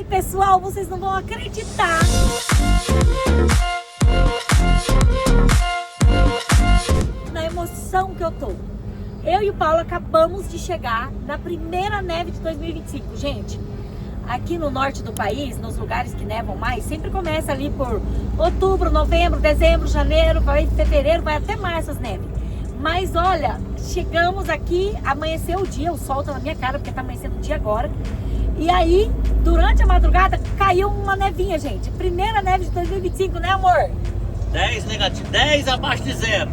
pessoal, vocês não vão acreditar. Na emoção que eu tô. Eu e o Paulo acabamos de chegar na primeira neve de 2025, gente. Aqui no norte do país, nos lugares que nevam mais, sempre começa ali por outubro, novembro, dezembro, janeiro, vai fevereiro, vai até março as neves. Mas olha, chegamos aqui, amanheceu o dia, o sol tá na minha cara, porque tá amanhecendo o dia agora. E aí, durante a madrugada, caiu uma nevinha, gente. Primeira neve de 2025, né, amor? 10 negativo, 10 abaixo de zero.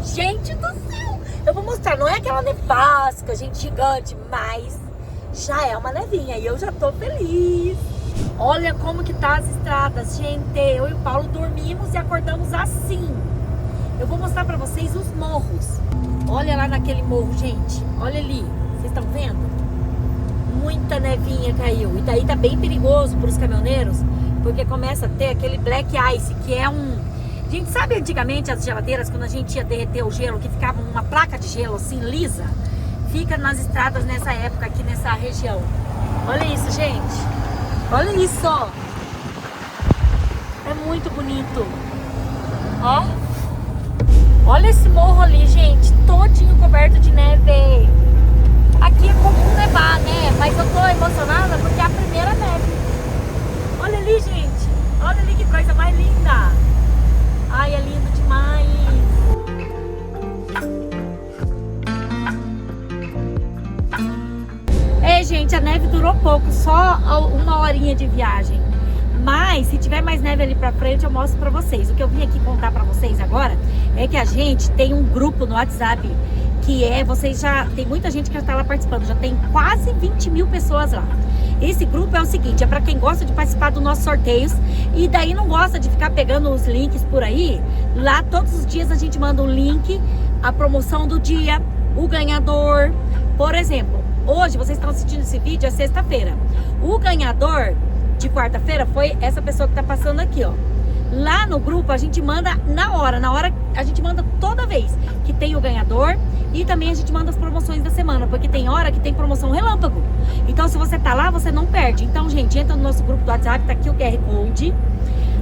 Gente do céu! Eu vou mostrar, não é aquela nevasca, gente, gigante, mas já é uma nevinha e eu já tô feliz. Olha como que tá as estradas, gente. Eu e o Paulo dormimos e acordamos assim. Eu vou mostrar pra vocês os morros. Olha lá naquele morro, gente. Olha ali, vocês estão vendo? Muita nevinha caiu. E daí tá bem perigoso pros caminhoneiros, porque começa a ter aquele black ice, que é um... Gente, sabe antigamente as geladeiras, quando a gente ia derreter o gelo, que ficava uma placa de gelo assim, lisa? Fica nas estradas nessa época, aqui nessa região. Olha isso, gente. Olha isso, ó. É muito bonito. Ó. Olha esse morro ali, gente. Todinho coberto de neve. Aqui é comum nevar, né? Mas eu tô emocionada porque é a primeira neve. Olha ali, gente. Olha ali que coisa mais linda. Ai, é lindo demais. Gente, a neve durou pouco, só uma horinha de viagem. Mas se tiver mais neve ali pra frente, eu mostro pra vocês. O que eu vim aqui contar pra vocês agora é que a gente tem um grupo no WhatsApp que vocês já, tem muita gente que já tá lá participando, já tem quase 20 mil pessoas lá. Esse grupo é o seguinte, é pra quem gosta de participar dos nossos sorteios e daí não gosta de ficar pegando os links por aí. Lá todos os dias a gente manda um link, a promoção do dia, o ganhador. Por exemplo, hoje vocês estão assistindo esse vídeo, é sexta-feira. O ganhador de quarta-feira foi essa pessoa que tá passando aqui, ó. Lá no grupo a gente manda na hora a gente manda toda vez que tem o ganhador e também a gente manda as promoções da semana, porque tem hora que tem promoção relâmpago. Então se você tá lá, você não perde. Então, gente, entra no nosso grupo do WhatsApp, tá aqui o QR Code.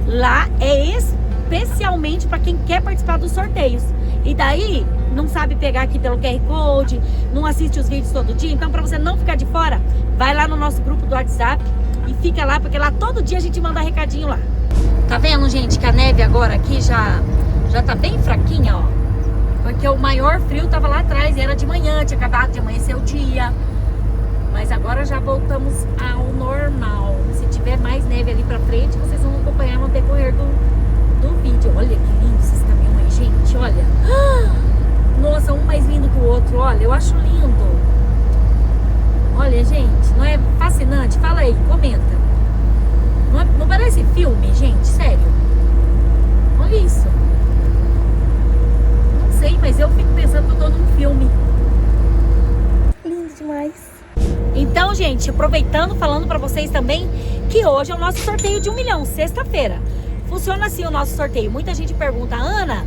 Lá é especialmente para quem quer participar dos sorteios. E daí não sabe pegar aqui pelo QR Code, não assiste os vídeos todo dia. Então, para você não ficar de fora, vai lá no nosso grupo do WhatsApp e fica lá, porque lá todo dia a gente manda recadinho lá. Tá vendo, gente, que a neve agora aqui já tá bem fraquinha, ó. Porque o maior frio tava lá atrás, era de manhã, tinha acabado de amanhecer o dia. Mas agora já voltamos ao normal. Se tiver mais neve ali pra frente, vocês vão acompanhar no decorrer do vídeo. Olha que lindo esses caminhões, gente, olha. Nossa, um mais lindo que o outro, olha, eu acho lindo. Olha, gente, não é fascinante? Fala aí, comenta. Não parece filme, gente? Sério. Olha isso. Não sei, mas eu fico pensando que eu tô num filme. Lindo demais. Então, gente, aproveitando, falando pra vocês também que hoje é o nosso sorteio de 1 milhão, sexta-feira. Funciona assim o nosso sorteio. Muita gente pergunta, Ana,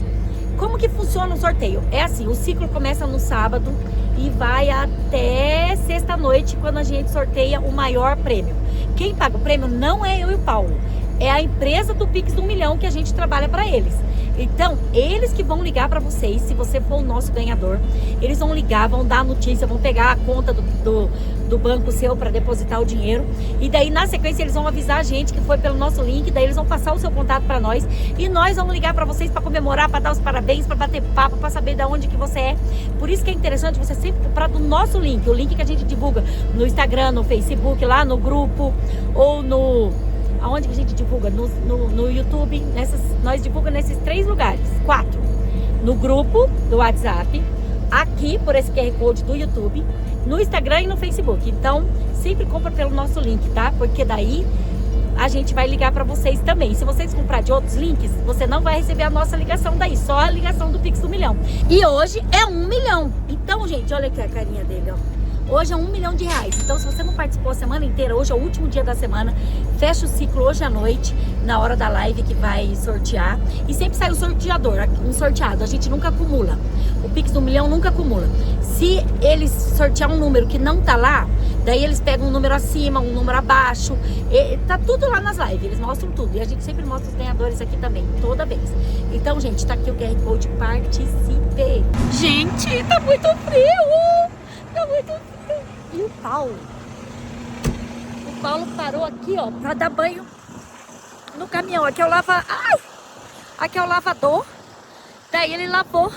como que funciona o sorteio? É assim, o ciclo começa no sábado e vai até sexta-noite, quando a gente sorteia o maior prêmio. Quem paga o prêmio não é eu e o Paulo, é a empresa do Pix do 1 milhão que a gente trabalha para eles. Então, eles que vão ligar para vocês, se você for o nosso ganhador, eles vão ligar, vão dar a notícia, vão pegar a conta do banco seu para depositar o dinheiro. E daí, na sequência, eles vão avisar a gente que foi pelo nosso link, daí eles vão passar o seu contato para nós. E nós vamos ligar para vocês para comemorar, para dar os parabéns, para bater papo, para saber de onde que você é. Por isso que é interessante você sempre comprar do nosso link, o link que a gente divulga no Instagram, no Facebook, lá no grupo, ou no... Aonde que a gente divulga? No YouTube. Nós divulgamos nesses 3 lugares. 4. No grupo do WhatsApp. Aqui por esse QR Code do YouTube. No Instagram e no Facebook. Então, sempre compra pelo nosso link, tá? Porque daí a gente vai ligar pra vocês também. Se vocês comprar de outros links, você não vai receber a nossa ligação daí. Só a ligação do Pix do 1 milhão. E hoje é 1 milhão. Então, gente, olha aqui a carinha dele, ó. Hoje é R$1 milhão. Então, se você não participou a semana inteira, hoje é o último dia da semana. Fecha o ciclo hoje à noite, na hora da live que vai sortear. E sempre sai o sorteador, um sorteado. A gente nunca acumula. O Pix do 1 milhão nunca acumula. Se eles sortear um número que não tá lá, daí eles pegam um número acima, um número abaixo. Tá tudo lá nas lives, eles mostram tudo. E a gente sempre mostra os ganhadores aqui também, toda vez. Então, gente, tá aqui o QR Code, participe. Gente, tá muito frio! Tá muito frio. E o Paulo? O Paulo parou aqui, ó, pra dar banho no caminhão. Aqui é o aqui é o lavador. Daí ele lavou.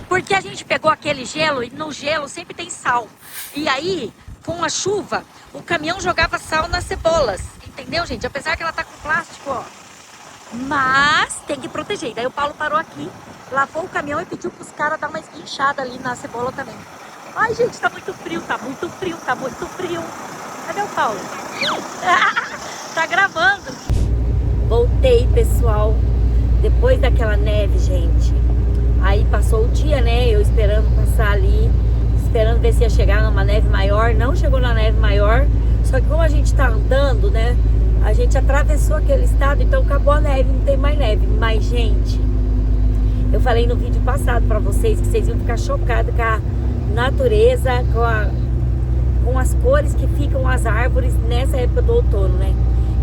Porque a gente pegou aquele gelo e no gelo sempre tem sal. E aí, com a chuva, o caminhão jogava sal nas cebolas. Entendeu, gente? Apesar que ela tá com plástico, ó. Mas tem que proteger. Daí o Paulo parou aqui, lavou o caminhão e pediu pros caras dar uma esguinchada ali na cebola também. Ai, gente, tá muito frio, tá muito frio, tá muito frio. Cadê o Paulo? Tá gravando. Voltei, pessoal. Depois daquela neve, gente. Aí passou o dia, né? Eu esperando passar ali, esperando ver se ia chegar numa neve maior. Não chegou na neve maior. Só que como a gente tá andando, né? A gente atravessou aquele estado, então acabou a neve, não tem mais neve. Mas, gente, eu falei no vídeo passado pra vocês que vocês iam ficar chocados com a natureza, com as cores que ficam as árvores nessa época do outono, né?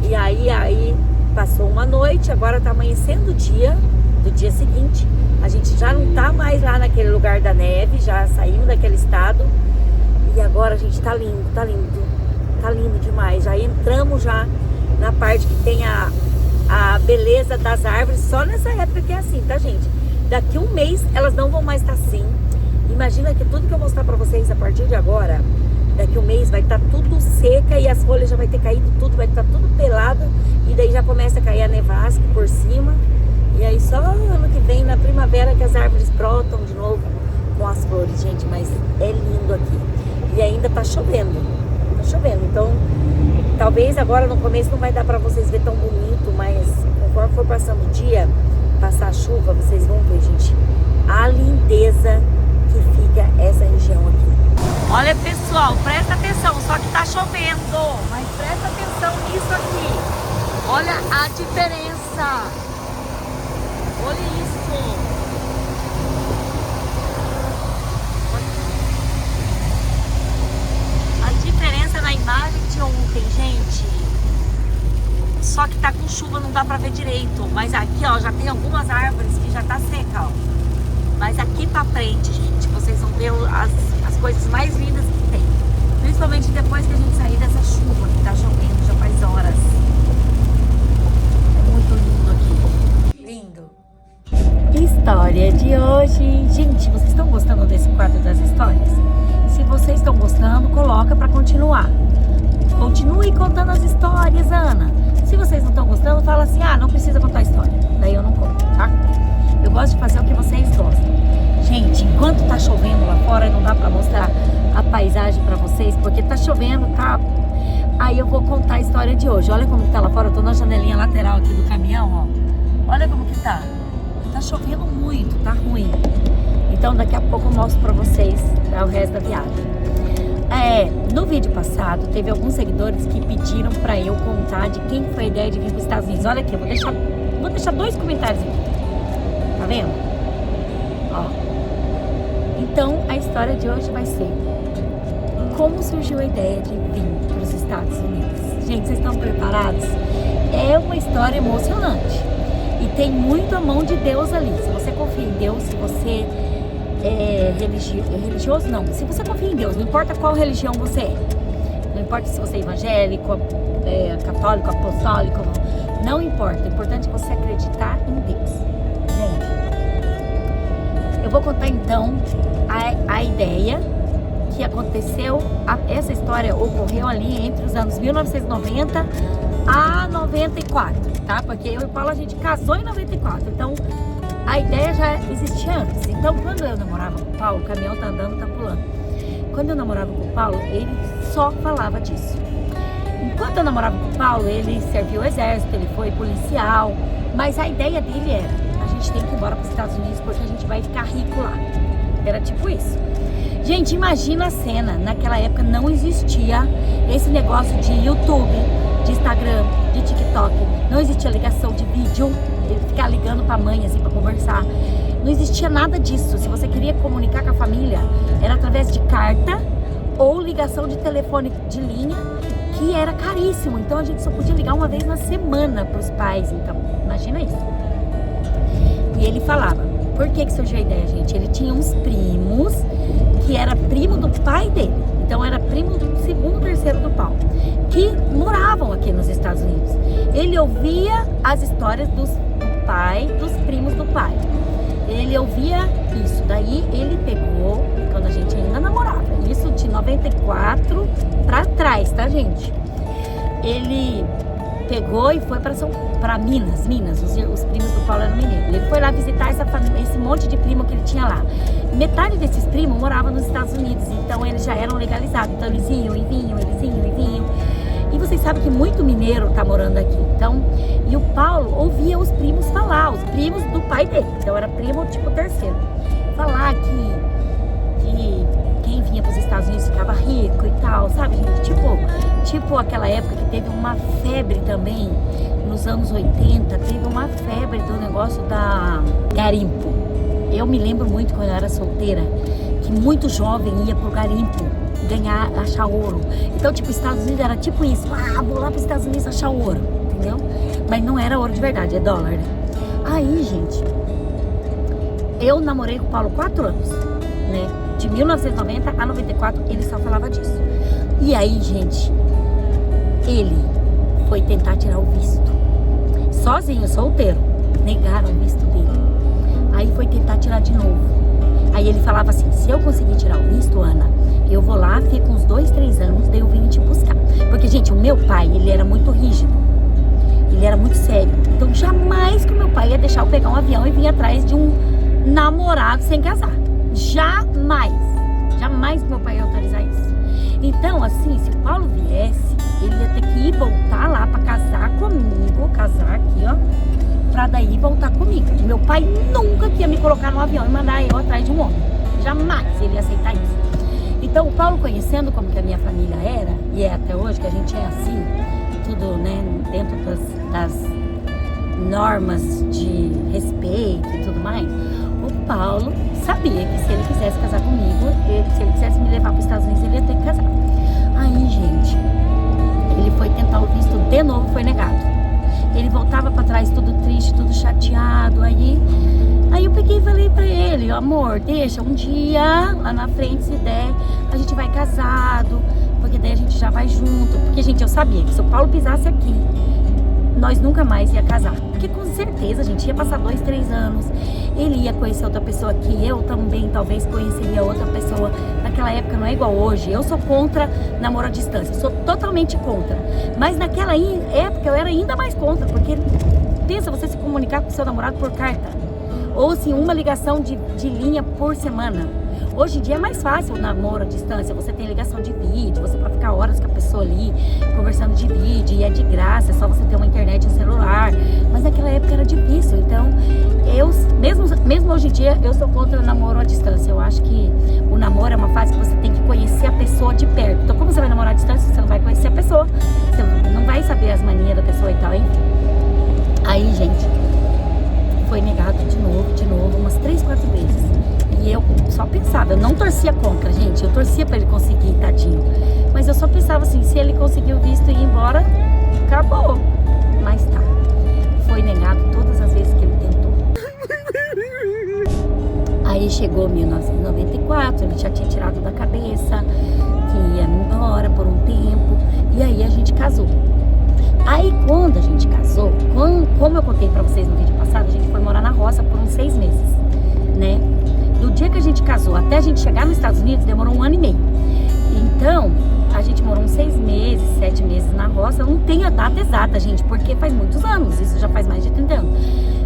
E aí passou uma noite, agora tá amanhecendo o dia do dia seguinte. A gente já não tá mais lá naquele lugar da neve, já saímos daquele estado. E agora, gente, tá lindo, tá lindo. Tá lindo demais. Já entramos já na parte que tem a beleza das árvores. Só nessa época que é assim, tá, gente? Daqui um mês elas não vão mais estar assim. Imagina que tudo que eu mostrar pra vocês a partir de agora, daqui um mês vai estar tudo seca e as folhas já vai ter caído tudo, vai estar tudo pelado. E daí já começa a cair a nevasca por cima. E aí só ano que vem, na primavera, que as árvores brotam de novo com as flores, gente. Mas é lindo aqui. E ainda tá chovendo. Tá chovendo. Então, talvez agora no começo não vai dar pra vocês ver tão bonito, mas conforme for passando o dia, passar a chuva, vocês vão ver, gente, a lindeza que fica essa região aqui. Olha, pessoal, presta atenção. Só que tá chovendo. Mas presta atenção nisso aqui. Olha a diferença. Olha isso! A diferença na imagem de ontem, gente. Só que tá com chuva, não dá pra ver direito. Mas aqui, ó, já tem algumas árvores que já tá seca, ó. Mas aqui pra frente, gente, vocês vão ver as coisas mais lindas que tem. Principalmente depois que a gente sair dessa chuva que tá chovendo já faz horas. É muito lindo aqui. Lindo. História de hoje. Gente, vocês estão gostando desse quadro das histórias? Se vocês estão gostando, coloca pra continuar. Continue contando as histórias, Ana. Se vocês não estão gostando, fala assim, não precisa contar a história. Daí eu não conto, tá? Eu gosto de fazer o que vocês gostam. Gente, enquanto tá chovendo lá fora, não dá pra mostrar a paisagem pra vocês, porque tá chovendo, tá? Aí eu vou contar a história de hoje. Olha como que tá lá fora, eu tô na janelinha lateral aqui do caminhão, ó. Olha como que tá. Tá chovendo muito, tá ruim. Então daqui a pouco eu mostro pra vocês o resto da viagem. No vídeo passado, teve alguns seguidores que pediram pra eu contar de quem foi a ideia de vir para os Estados Unidos. Olha aqui, eu vou deixar 2 comentários aqui. Tá vendo? Ó. Então, a história de hoje vai ser como surgiu a ideia de vir para os Estados Unidos. Gente, vocês estão preparados? É uma história emocionante. E tem muito a mão de Deus ali. Se você confia em Deus, se você é religioso, não. Se você confia em Deus, não importa qual religião você é. Não importa se você é evangélico, católico, apostólico, não importa. O importante é você acreditar em Deus. Gente, eu vou contar então a ideia que aconteceu. Essa história ocorreu ali entre os anos 1990 a 94, tá? Porque eu e o Paulo, a gente casou em 94, então a ideia já existia antes. Então, quando eu namorava com o Paulo, o caminhão tá andando, tá pulando. Quando eu namorava com o Paulo, ele só falava disso. Enquanto eu namorava com o Paulo, ele serviu o exército, ele foi policial, mas a ideia dele era: a gente tem que ir embora para os Estados Unidos porque a gente vai ficar rico lá. Era tipo isso. Gente, imagina a cena. Naquela época não existia esse negócio de YouTube, de Instagram, de TikTok. Não existia ligação de vídeo, ficar ligando pra mãe assim pra conversar. Não existia nada disso. Se você queria comunicar com a família, era através de carta ou ligação de telefone de linha, que era caríssimo. Então a gente só podia ligar uma vez na semana pros pais. Então, imagina isso. E ele falava, por que surgiu a ideia, gente? Ele tinha uns primos que era primo do pai dele. Então era primo segundo, terceiro do Paulo, que moravam aqui nos Estados Unidos. Ele ouvia as histórias do pai, dos primos do pai. Ele ouvia isso. Daí ele pegou, quando a gente ainda namorava, isso de 94 pra trás, tá, gente? Ele pegou e foi pra Minas, os primos do Paulo eram mineiros. Ele foi lá visitar essa família, esse monte de primo que ele tinha lá. Metade desses primos moravam nos Estados Unidos, então eles já eram legalizados. Então eles iam e vinham, E vocês sabem que muito mineiro tá morando aqui. Então, e o Paulo ouvia os primos falar, os primos do pai dele. Então era primo tipo terceiro. Falar que quem vinha para os Estados Unidos ficava rico e tal, sabe, gente? Tipo aquela época que teve uma febre também, nos anos 80, teve uma febre do negócio da garimpo. Eu me lembro muito quando eu era solteira, que muito jovem ia pro garimpo achar ouro. Então, tipo, Estados Unidos era tipo isso, vou lá para os Estados Unidos achar ouro, entendeu? Mas não era ouro de verdade, é dólar, né? Aí, gente, eu namorei com o Paulo 4 anos, né? De 1990 a 94, ele só falava disso. E aí, gente, ele foi tentar tirar o visto. Sozinho, solteiro. Negaram o visto dele. Aí foi tentar tirar de novo. Aí ele falava assim, se eu conseguir tirar o visto, Ana, eu vou lá, fico uns 2, 3 anos, daí eu vim te buscar. Porque, gente, o meu pai, ele era muito rígido. Ele era muito sério. Então, jamais que o meu pai ia deixar eu pegar um avião e vir atrás de um namorado sem casar. Jamais que meu pai ia autorizar isso. Então, assim, se o Paulo viesse, ele ia ter que ir voltar lá pra casar comigo, casar aqui, ó, pra daí voltar comigo. Meu pai nunca ia me colocar no avião e mandar eu atrás de um homem. Jamais ele ia aceitar isso. Então, o Paulo, conhecendo como que a minha família era, e é até hoje, que a gente é assim, tudo, né, dentro das normas de respeito e tudo mais, o Paulo sabia que se ele quisesse casar comigo, se ele quisesse me levar para os Estados Unidos, ele ia ter que casar. Aí, gente, ele foi tentar o visto de novo, foi negado. Ele voltava para trás tudo triste, tudo chateado. Aí eu peguei e falei para ele, amor, deixa, um dia lá na frente, se der, a gente vai casado, porque daí a gente já vai junto. Porque, gente, eu sabia que se o Paulo pisasse aqui, nós nunca mais ia casar. Porque com certeza a gente ia passar 2, 3 anos. Ele ia conhecer outra pessoa aqui. Eu também talvez conheceria outra pessoa. Naquela época não é igual hoje. Eu sou contra namoro à distância. Sou totalmente contra. Mas naquela época eu era ainda mais contra. Porque pensa você se comunicar com seu namorado por carta. Ou assim, uma ligação de linha por semana. Hoje em dia é mais fácil o namoro à distância. Você tem ligação de vídeo, você pode ficar horas com a pessoa ali, conversando de vídeo, e é de graça, é só você ter uma internet e um celular. Mas naquela época era difícil, então eu, mesmo hoje em dia, eu sou contra o namoro à distância. Eu acho que o namoro é uma fase que você tem que conhecer a pessoa de perto. Então, como você vai namorar à distância, você não vai conhecer a pessoa, você não vai saber as manias da pessoa e tal, hein? Aí, gente, foi negado de novo, umas 3, 4 vezes. E eu só pensava, eu não torcia contra, gente, eu torcia pra ele conseguir, tadinho. Mas eu só pensava assim, se ele conseguir o visto e ir embora, acabou. Mas tá, foi negado todas as vezes que ele tentou. Aí chegou 1994, ele já tinha tirado da cabeça que ia embora por um tempo. E aí a gente casou. Aí quando a gente casou, como eu contei pra vocês no vídeo passado, a gente foi morar na roça por uns 6 meses, né? Do dia que a gente casou até a gente chegar nos Estados Unidos, demorou 1 ano e meio. Então, a gente morou uns 6 meses, 7 meses na roça. Eu não tenho a data exata, gente, porque faz muitos anos. Isso já faz mais de 30 anos.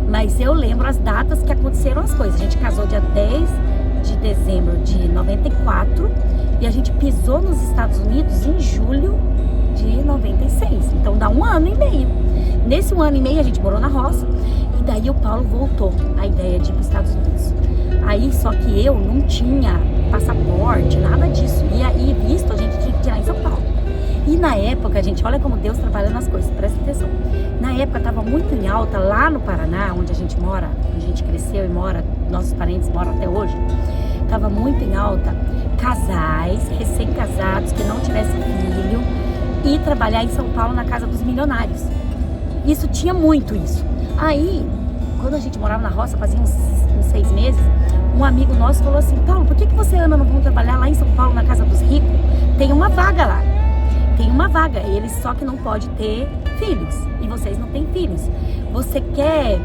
Mas eu lembro as datas que aconteceram as coisas. A gente casou dia 10 de dezembro de 94. E a gente pisou nos Estados Unidos em julho de 96. Então, dá 1 ano e meio. Nesse 1 ano e meio, a gente morou na roça. E daí o Paulo voltou a ideia de ir para os Estados Unidos. Aí, só que eu não tinha passaporte, nada disso. E visto a gente tinha que tirar em São Paulo. E na época, gente, olha como Deus trabalha nas coisas, presta atenção. Na época estava muito em alta, lá no Paraná, onde a gente mora, onde a gente cresceu e mora, nossos parentes moram até hoje. Estava muito em alta casais, recém-casados, que não tivessem filho, e trabalhar em São Paulo na casa dos milionários. Isso tinha muito isso. Aí, quando a gente morava na roça, fazia uns 6 meses, um amigo nosso falou assim: Paulo, por que você e Ana não vão trabalhar lá em São Paulo, na casa dos ricos? Tem uma vaga lá. Tem uma vaga, eles só que não pode ter filhos, e vocês não têm filhos. Você quer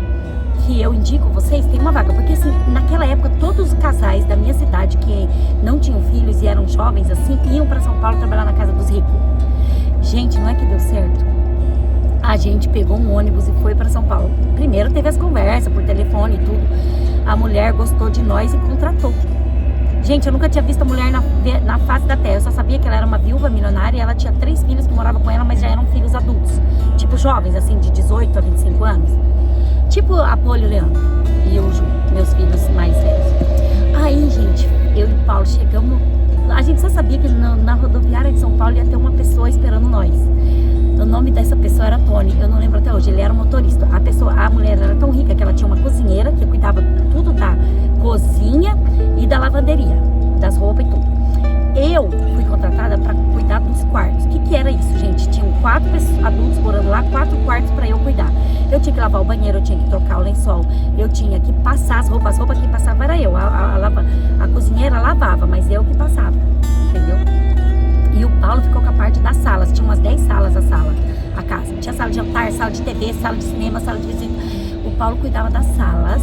que eu indico vocês? Tem uma vaga, porque assim, naquela época todos os casais da minha cidade que não tinham filhos e eram jovens assim, iam para São Paulo trabalhar na casa dos ricos. Gente, não é que deu certo? A gente pegou um ônibus e foi para São Paulo. Primeiro teve as conversas por telefone e tudo. A mulher gostou de nós e contratou. Gente, eu nunca tinha visto a mulher na face da terra. Eu só sabia que ela era uma viúva milionária e ela tinha 3 filhos que moravam com ela, mas já eram filhos adultos. Tipo jovens, assim, de 18 a 25 anos. Tipo a Poli e o Leandro e o Ju, meus filhos mais velhos. Aí, gente, eu e o Paulo chegamos... A gente só sabia que na rodoviária de São Paulo ia ter uma pessoa esperando nós. O nome dessa pessoa era Tony, eu não lembro até hoje, ele era um motorista. A mulher era tão rica que ela tinha uma cozinheira que cuidava tudo da cozinha e da lavanderia, das roupas e tudo. Eu fui contratada para cuidar dos quartos. O que era isso, gente? Tinham 4 adultos morando lá, 4 quartos para eu cuidar. Eu tinha que lavar o banheiro, eu tinha que trocar o lençol, eu tinha que passar as roupas quem passava era eu. A cozinheira lavava, mas eu que passava, entendeu? E o Paulo ficou com a parte das salas. Tinha umas 10 salas a casa. Tinha sala de jantar, sala de TV, sala de cinema, sala de visita. O Paulo cuidava das salas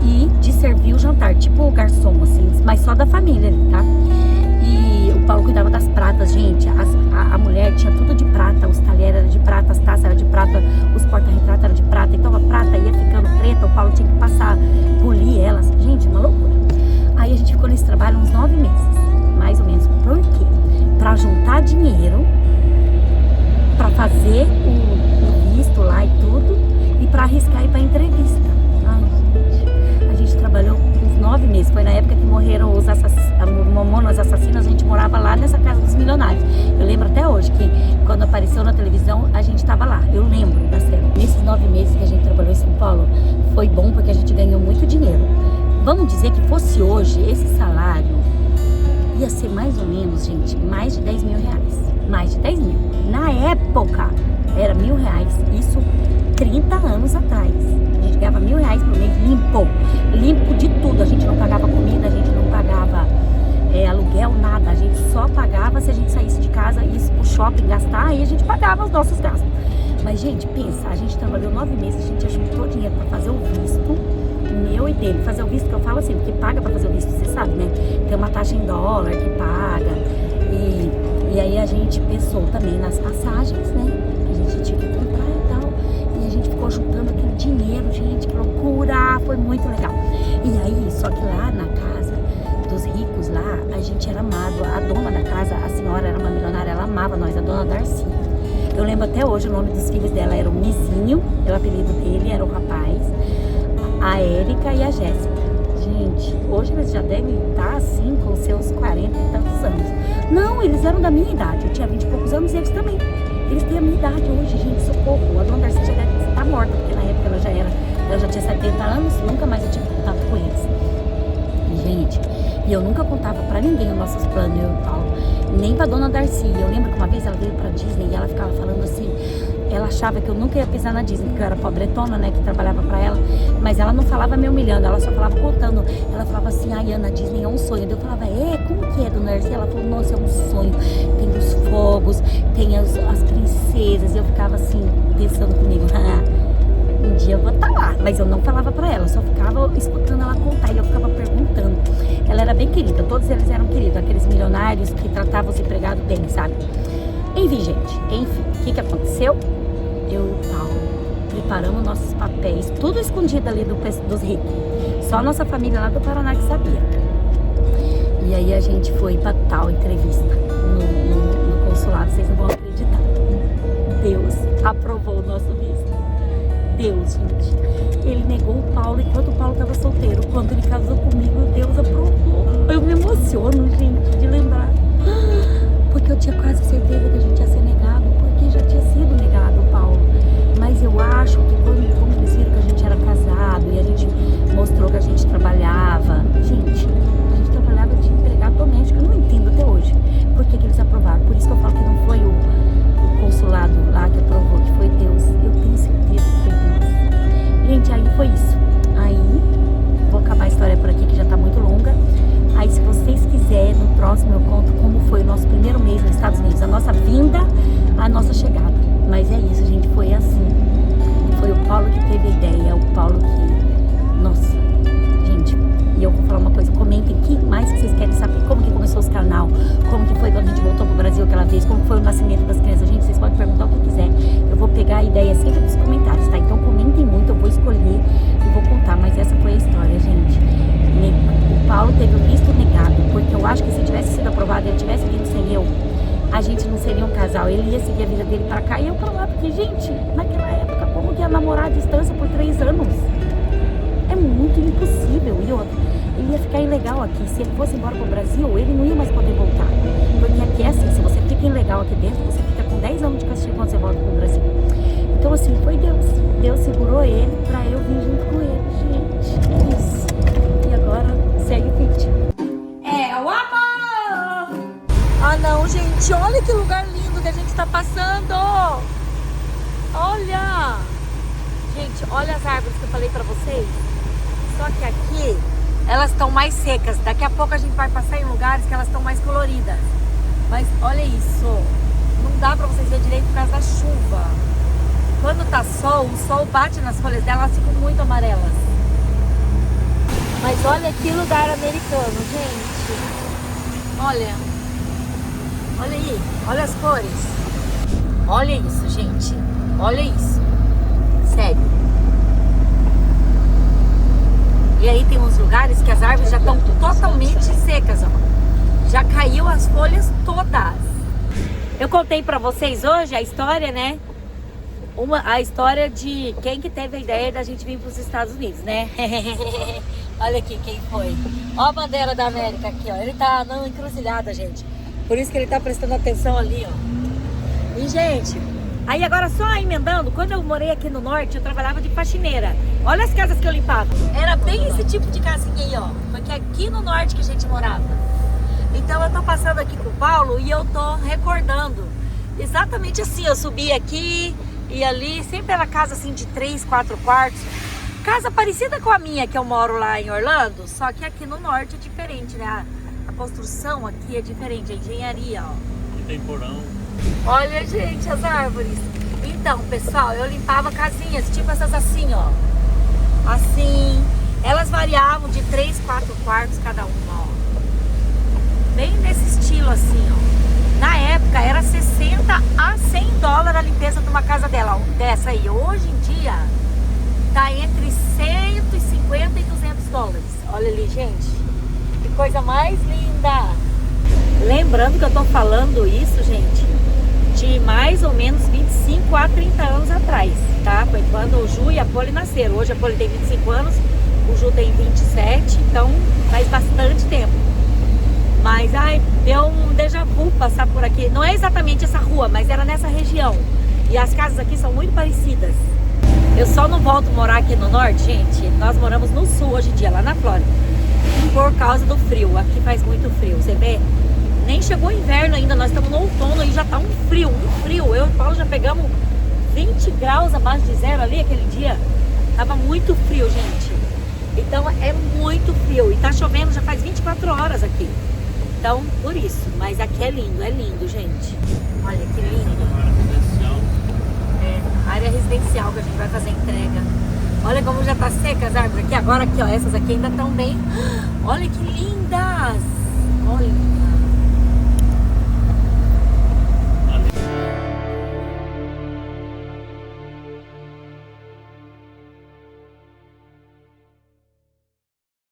e de servir o jantar, tipo o garçom, assim, mas só da família, tá? E o Paulo cuidava das pratas, gente. A mulher tinha tudo de prata, os talheres eram de prata, as taças eram de prata, os porta-retratos eram de prata. Então a prata ia ficando preta, o Paulo tinha que passar, polir elas. Gente, uma loucura. Aí a gente ficou nesse trabalho uns 9 meses. Mais ou menos. Por quê? Pra juntar dinheiro, pra fazer o visto lá e tudo, e pra arriscar ir pra entrevista. Ai, gente. A gente trabalhou uns 9 meses. Foi na época que morreram os assassinos. A gente morava lá nessa casa dos milionários. Eu lembro até hoje que quando apareceu na televisão, a gente tava lá. Eu lembro da cena. Nesses 9 meses que a gente trabalhou em São Paulo, foi bom porque a gente ganhou muito dinheiro. Vamos dizer que fosse hoje, esse salário ia ser mais ou menos, gente, mais de 10 mil reais. Mais de 10 mil. Na época, era R$1.000. Isso 30 anos atrás. A gente ganhava R$1.000 por mês limpo. Limpo de tudo. A gente não pagava comida, a gente não pagava aluguel, nada. A gente só pagava se a gente saísse de casa, ia pro shopping gastar, aí a gente pagava os nossos gastos. Mas, gente, pensa, a gente trabalhou 9 meses, a gente ajuntou dinheiro pra fazer o visto, meu e dele. Fazer o visto, que eu falo assim, porque paga pra fazer o visto, você sabe, né? Tem uma taxa em dólar que paga. E aí a gente pensou também nas passagens, né? Que a gente tinha que comprar e tal. E a gente ficou juntando aquele dinheiro, gente, que loucura! Foi muito legal. E aí, só que lá na casa dos ricos lá, a gente era amado. A dona da casa, a senhora era uma milionária, ela amava nós, a dona Darcy. Eu lembro até hoje o nome dos filhos dela era o Mizinho, o apelido dele era o rapaz, a Érica e a Jéssica. Gente, hoje eles já devem estar assim com seus 40 e tantos anos. Não, eles eram da minha idade, eu tinha 20 e poucos anos e eles também. Eles têm a minha idade hoje, gente, socorro. A dona Darcy já deve estar morta, porque na época ela já tinha 70 anos, nunca mais eu tinha contato com eles. E, gente, e eu nunca contava pra ninguém os nossos planos, eu e Paulo, nem pra dona Darcy. Eu lembro que uma vez ela veio pra Disney e ela ficava falando assim, ela achava que eu nunca ia pisar na Disney, porque eu era pobretona, né, que trabalhava pra ela, mas ela não falava me humilhando, ela só falava contando. Ela falava assim, ai, Ana, Disney é um sonho. Eu falava, como que é, dona Darcy? Ela falou, nossa, é um sonho, tem os fogos, tem as princesas. E eu ficava assim, pensando comigo, um dia eu vou estar lá. Mas eu não falava pra ela, eu só ficava escutando ela contar e eu ficava perguntando. Ela era bem querida, todos eles eram queridos, aqueles milionários que tratavam os empregados bem, sabe? Enfim, gente, o que aconteceu? Eu e o Paulo preparamos nossos papéis, tudo escondido ali dos ricos. Só nossa família lá do Paraná que sabia. E aí a gente foi pra tal entrevista no consulado, vocês não vão acreditar. Deus aprovou o nosso visto. Deus, gente. Ele negou o Paulo enquanto o Paulo estava solteiro. Quando ele casou comigo, Deus aprovou. Eu me emociono, gente, de lembrar. Porque eu tinha quase certeza que a gente ia ser negado, porque já tinha sido negado o Paulo. Mas eu acho que quando eles viram que a gente era casado e a gente mostrou que a gente trabalhava, gente, a gente trabalhava de empregado doméstico. Eu não entendo até hoje por que eles aprovaram. Por isso que eu falo que não foi o consulado lá que aprovou, que foi Deus. Eu tenho certeza que foi Deus. Gente, aí foi isso. Aí, vou acabar a história por aqui, que já tá muito longa. Aí, se vocês quiserem, no próximo eu conto como foi o nosso primeiro mês nos Estados Unidos, a nossa vinda, a nossa chegada. Mas é isso, gente, foi assim. Foi o Paulo que teve a ideia, o Paulo que... Nossa, gente, e eu vou falar uma coisa, comentem o que mais que vocês querem saber, como que começou esse canal, como que foi quando a gente voltou pro Brasil aquela vez, como foi o nascimento das crianças. Gente, vocês podem perguntar o que quiser, eu vou pegar a ideia sempre dos comentários, tá? Então comentem muito, eu vou escolher e vou contar, mas essa foi a história, gente. O Paulo teve o visto negado, porque eu acho que se tivesse sido aprovado, ele tivesse vindo sem eu, a gente não seria um casal, ele ia seguir a vida dele pra cá e eu pra lá, porque, gente, naquela época, como que ia namorar à distância por 3 anos? É muito impossível. E outra, ele ia ficar ilegal aqui. Se ele fosse embora pro Brasil, ele não ia mais poder voltar. Porque aqui é assim, se você fica ilegal aqui dentro, você fica com 10 anos de castigo quando você volta pro Brasil. Então, assim, foi Deus. Deus segurou ele pra eu vir junto com ele, gente. É isso. E agora, segue o vídeo. É o amor! Ah, não, gente, olha que lugar lindo que a gente tá passando! Olha! Gente, olha as árvores que eu falei pra vocês. Só que aqui, elas estão mais secas. Daqui a pouco a gente vai passar em lugares que elas estão mais coloridas. Mas olha isso. Não dá pra vocês verem direito por causa da chuva. Quando tá sol, o sol bate nas folhas dela, elas ficam muito amarelas. Mas olha que lugar americano, gente. Olha. Olha aí. Olha as cores. Olha isso, gente. Olha isso. Sério. E aí tem uns lugares que as árvores já estão totalmente secas, ó. Já caiu as folhas todas. Eu contei pra vocês hoje a história, né? A história de quem que teve a ideia da gente vir pros Estados Unidos, né? Olha aqui quem foi. Ó a bandeira da América aqui, ó. Ele tá na encruzilhada, gente. Por isso que ele tá prestando atenção ali, ó. E, gente... Aí agora só emendando, quando eu morei aqui no norte, eu trabalhava de faxineira. Olha as casas que eu limpava. Era bem esse tipo de casinha aí, ó. Porque aqui no norte que a gente morava. Então eu tô passando aqui com o Paulo e eu tô recordando. Exatamente assim, eu subi aqui e ali, sempre era casa assim de 3, 4 quartos. Casa parecida com a minha, que eu moro lá em Orlando. Só que aqui no norte é diferente, né? A construção aqui é diferente, a engenharia, ó. Aqui tem porão. Olha, gente, as árvores. Então, pessoal, eu limpava casinhas, tipo essas assim, ó. Assim. Elas variavam de 3, 4 quartos cada uma, ó. Bem nesse estilo assim, ó. Na época, era 60 a 100 dólares a limpeza de uma casa dessa aí. Hoje em dia, tá entre 150 e 200 dólares. Olha ali, gente. Que coisa mais linda. Lembrando que eu tô falando isso, gente, de mais ou menos 25 a 30 anos atrás, tá? Foi quando o Ju e a Poli nasceram. Hoje a Poli tem 25 anos, o Ju tem 27, então faz bastante tempo. Mas, ai, deu um déjà vu passar por aqui. Não é exatamente essa rua, mas era nessa região. E as casas aqui são muito parecidas. Eu só não volto a morar aqui no norte, gente. Nós moramos no sul hoje em dia, lá na Flórida. Por causa do frio. Aqui faz muito frio, você vê? Nem chegou o inverno ainda, nós estamos no outono e já tá um frio. Eu e o Paulo já pegamos 20 graus abaixo de zero ali aquele dia. Tava muito frio, gente. Então é muito frio. E tá chovendo já faz 24 horas aqui. Então, por isso. Mas aqui é lindo, gente. Olha que lindo. Área residencial que a gente vai fazer entrega. Olha como já tá seca as árvores aqui. Agora aqui, ó, essas aqui ainda estão bem. Olha que lindas. Olha.